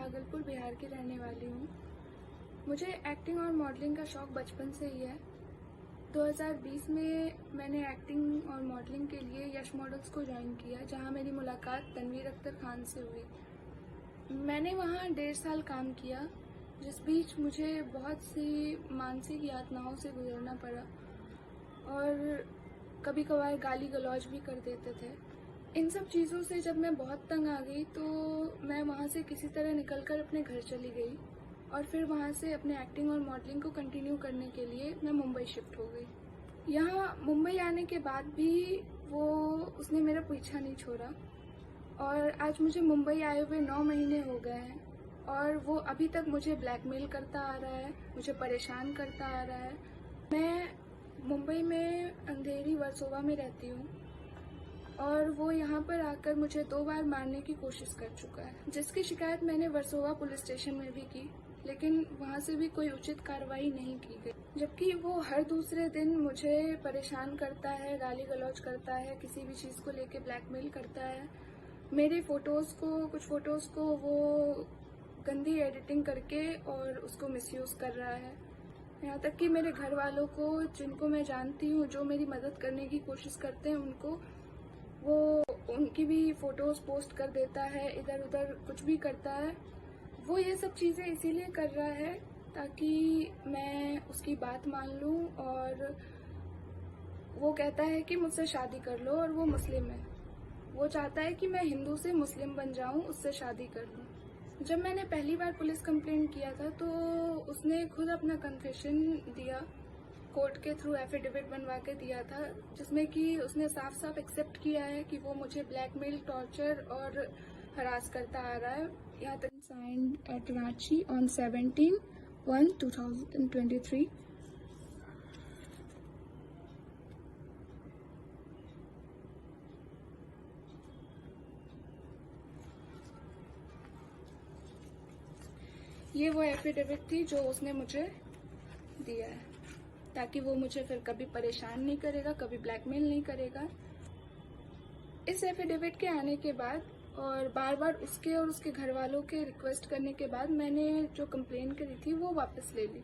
भागलपुर बिहार की रहने वाली हूँ। मुझे एक्टिंग और मॉडलिंग का शौक़ बचपन से ही है। 2020 में मैंने एक्टिंग और मॉडलिंग के लिए यश मॉडल्स को ज्वाइन किया, जहाँ मेरी मुलाकात तनवीर अख्तर खान से हुई। मैंने वहाँ 1.5 साल काम किया, जिस बीच मुझे बहुत सी मानसिक यातनाओं से गुजरना पड़ा और कभी कभार गाली गलौज भी कर देते थे। इन सब चीज़ों से जब मैं बहुत तंग आ गई तो मैं वहाँ से किसी तरह निकलकर अपने घर चली गई और फिर वहाँ से अपने एक्टिंग और मॉडलिंग को कंटिन्यू करने के लिए मैं मुंबई शिफ्ट हो गई। यहाँ मुंबई आने के बाद भी उसने मेरा पीछा नहीं छोड़ा और आज मुझे मुंबई आए हुए 9 महीने हो गए हैं और वो अभी तक मुझे ब्लैकमेल करता आ रहा है, मुझे परेशान करता आ रहा है। मैं मुंबई में अंधेरी वर्सोवा में रहती हूँ और वो यहाँ पर आकर मुझे 2 बार मारने की कोशिश कर चुका है, जिसकी शिकायत मैंने वर्सोवा पुलिस स्टेशन में भी की, लेकिन वहाँ से भी कोई उचित कार्रवाई नहीं की गई। जबकि वो हर दूसरे दिन मुझे परेशान करता है, गाली गलौज करता है, किसी भी चीज़ को लेके ब्लैकमेल करता है। मेरे कुछ फ़ोटोज़ को वो गंदी एडिटिंग करके और उसको मिसयूज़ कर रहा है। यहाँ तक कि मेरे घर वालों को, जिनको मैं जानती हूँ, जो मेरी मदद करने की कोशिश करते हैं, उनकी भी फ़ोटोज़ पोस्ट कर देता है, इधर उधर कुछ भी करता है। वो ये सब चीज़ें इसीलिए कर रहा है ताकि मैं उसकी बात मान लूँ और वो कहता है कि मुझसे शादी कर लो और वो मुस्लिम है। वो चाहता है कि मैं हिंदू से मुस्लिम बन जाऊँ, उससे शादी कर लूँ। जब मैंने पहली बार पुलिस कंप्लेंट किया था तो उसने खुद अपना कन्फेशन दिया, कोर्ट के थ्रू एफिडेविट बनवा के दिया था, जिसमें कि उसने साफ साफ एक्सेप्ट किया है कि वो मुझे ब्लैकमेल, टॉर्चर और हरास करता आ रहा है। यहाँ तक साइंड एट रांची ऑन 17/1/2023। ये वो एफिडेविट थी जो उसने मुझे दिया है ताकि वो मुझे फिर कभी परेशान नहीं करेगा, कभी ब्लैकमेल नहीं करेगा। इस एफिडेविट के आने के बाद और बार बार उसके और उसके घर वालों के रिक्वेस्ट करने के बाद मैंने जो कंप्लेन करी थी वो वापस ले ली।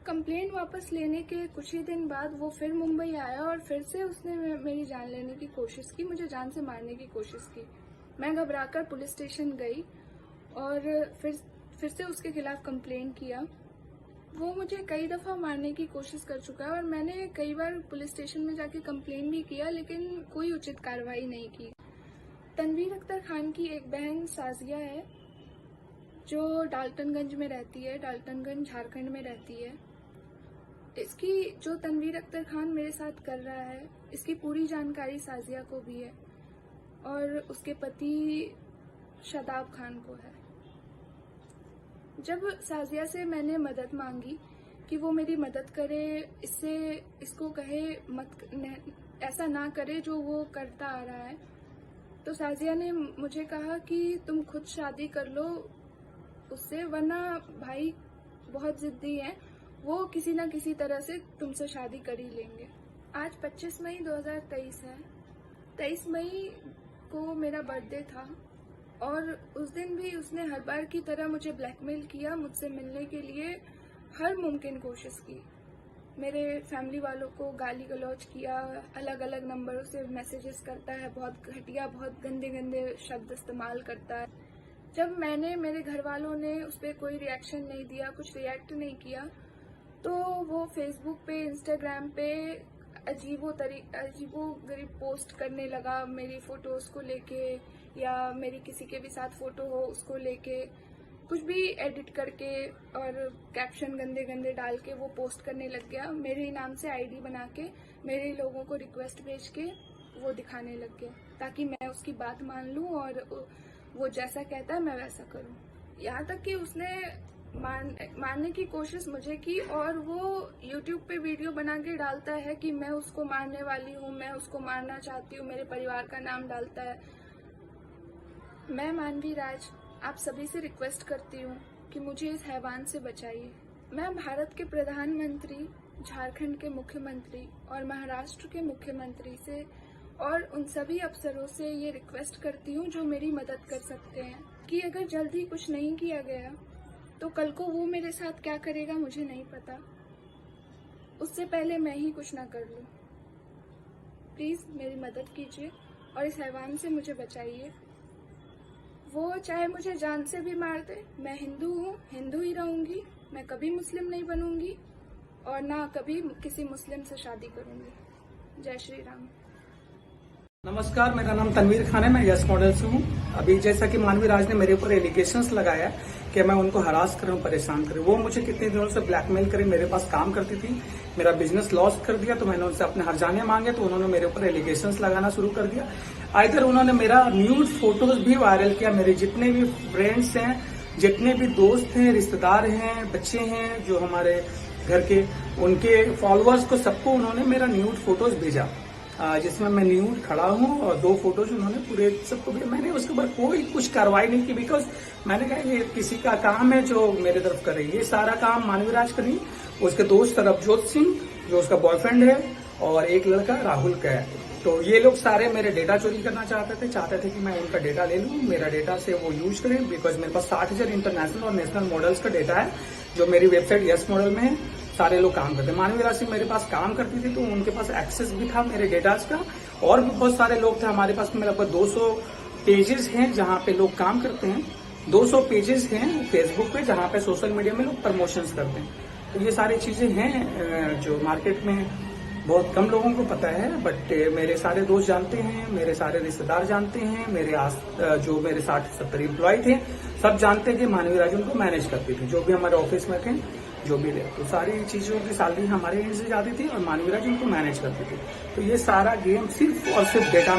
कंप्लेन वापस लेने के कुछ ही दिन बाद वो फिर मुंबई आया और फिर से उसने मेरी जान लेने की कोशिश की, मुझे जान से मारने की कोशिश की। मैं घबराकर पुलिस स्टेशन गई और फिर से उसके खिलाफ कंप्लेन किया। वो मुझे कई दफ़ा मारने की कोशिश कर चुका है और मैंने कई बार पुलिस स्टेशन में जाके कंप्लेन भी किया, लेकिन कोई उचित कार्रवाई नहीं की। तनवीर अख्तर खान की एक बहन साजिया है जो डाल्टनगंज में रहती है, डाल्टनगंज झारखंड में रहती है। इसकी जो तनवीर अख्तर खान मेरे साथ कर रहा है, इसकी पूरी जानकारी साजिया को भी है और उसके पति शादाब खान को है। जब साजिया से मैंने मदद मांगी कि वो मेरी मदद करे, इसको कहे ऐसा ना करे जो वो करता आ रहा है, तो साजिया ने मुझे कहा कि तुम खुद शादी कर लो उससे, वरना भाई बहुत जिद्दी है, वो किसी ना किसी तरह से तुमसे शादी कर ही लेंगे। आज 25 मई 2023 है। 23 मई को मेरा बर्थडे था और उस दिन भी उसने हर बार की तरह मुझे ब्लैकमेल किया, मुझसे मिलने के लिए हर मुमकिन कोशिश की। मेरे फैमिली वालों को गाली गलौज किया, अलग अलग नंबरों से मैसेजेस करता है, बहुत घटिया, बहुत गंदे गंदे शब्द इस्तेमाल करता है। जब मेरे घर वालों ने उस पर कोई रिएक्शन नहीं दिया, कुछ रिएक्ट नहीं किया, तो वो फेसबुक पे, इंस्टाग्राम पे अजीबोगरीब पोस्ट करने लगा मेरी फ़ोटोज़ को लेके, या मेरी किसी के भी साथ फ़ोटो हो उसको लेके कुछ भी एडिट करके और कैप्शन गंदे गंदे डाल के वो पोस्ट करने लग गया। मेरे ही नाम से आईडी बना के मेरे ही लोगों को रिक्वेस्ट भेज के वो दिखाने लग गया ताकि मैं उसकी बात मान लूँ और वो जैसा कहता है मैं वैसा करूँ। यहाँ तक कि उसने मारने की कोशिश मुझे की और वो YouTube पे वीडियो बना के डालता है कि मैं उसको मारने वाली हूँ, मैं उसको मारना चाहती हूँ, मेरे परिवार का नाम डालता है। मैं मानवी राज आप सभी से रिक्वेस्ट करती हूँ कि मुझे इस हैवान से बचाइए। मैं भारत के प्रधानमंत्री, झारखंड के मुख्यमंत्री और महाराष्ट्र के मुख्यमंत्री से और उन सभी अफसरों से ये रिक्वेस्ट करती हूँ जो मेरी मदद कर सकते हैं कि अगर जल्दी कुछ नहीं किया गया तो कल को वो मेरे साथ क्या करेगा मुझे नहीं पता। उससे पहले मैं ही कुछ ना कर लूँ। प्लीज़ मेरी मदद कीजिए और इस हैवान से मुझे बचाइए। वो चाहे मुझे जान से भी मार दे, मैं हिंदू हूँ, हिंदू ही रहूँगी। मैं कभी मुस्लिम नहीं बनूंगी और ना कभी किसी मुस्लिम से शादी करूंगी। जय श्री राम। नमस्कार, मेरा नाम तनवीर खान है। मैं यस मॉडल से हूँ। अभी जैसा कि मानवी राज ने मेरे ऊपर एलिगेशंस लगाया कि मैं उनको हरास कर रहा हूँ, परेशान कर रहा हूँ। वो मुझे कितने दिनों से ब्लैकमेल करे, मेरे पास काम करती थी, मेरा बिजनेस लॉस कर दिया, तो मैंने उनसे अपने हर्जाने मांगे तो उन्होंने मेरे ऊपर एलिगेशंस लगाना शुरू कर दिया। आइदर उन्होंने मेरा न्यूड फोटोज भी वायरल किया, मेरे जितने भी फ्रेंड्स हैं, जितने भी दोस्त हैं, रिश्तेदार हैं, बच्चे हैं जो हमारे घर के, उनके फॉलोअर्स को सबको उन्होंने मेरा न्यूड फोटोज भेजा, जिसमें मैं न्यूड खड़ा हूँ और 2 फोटोज उन्होंने पूरे सबको भेजा। मैंने उसके ऊपर कोई कुछ कार्रवाई नहीं की, बिकॉज मैंने कहा ये किसी का काम है जो मेरे तरफ करे। ये सारा काम मानवी राज का नहीं, उसके दोस्त रवजोत सिंह जो उसका बॉयफ्रेंड है और एक लड़का राहुल का है। तो ये लोग सारे मेरे डेटा चोरी करना चाहते थे कि मैं उनका डेटा ले लूं, मेरा डेटा से वो यूज करें, बिकॉज मेरे पास 60,000 इंटरनेशनल और नेशनल मॉडल्स का डेटा है जो मेरी वेबसाइट यस मॉडल में है। सारे लोग काम करते हैं। मानवी राशि मेरे पास काम करती थी तो उनके पास एक्सेस भी था मेरे डेटाज का, और भी बहुत सारे लोग थे हमारे पास में। लगभग 200 पेजेस हैं जहां पे लोग काम करते हैं, 200 पेजेस हैं फेसबुक पे जहां पे सोशल मीडिया में लोग प्रमोशंस करते हैं। तो ये सारी चीजें हैं जो मार्केट में बहुत कम लोगों को पता है, बट मेरे सारे दोस्त जानते हैं, मेरे सारे रिश्तेदार जानते हैं, जो मेरे 60-70 एम्प्लॉय थे सब जानते हैं कि मानवी राज उनको मैनेज करती थी। जो भी हमारे ऑफिस में थे, जो भी थे, तो सारी चीजों की सैलरी हमारे एंड से जाती थी और मानवी राज उनको मैनेज करती थी। तो ये सारा गेम सिर्फ और सिर्फ डेटा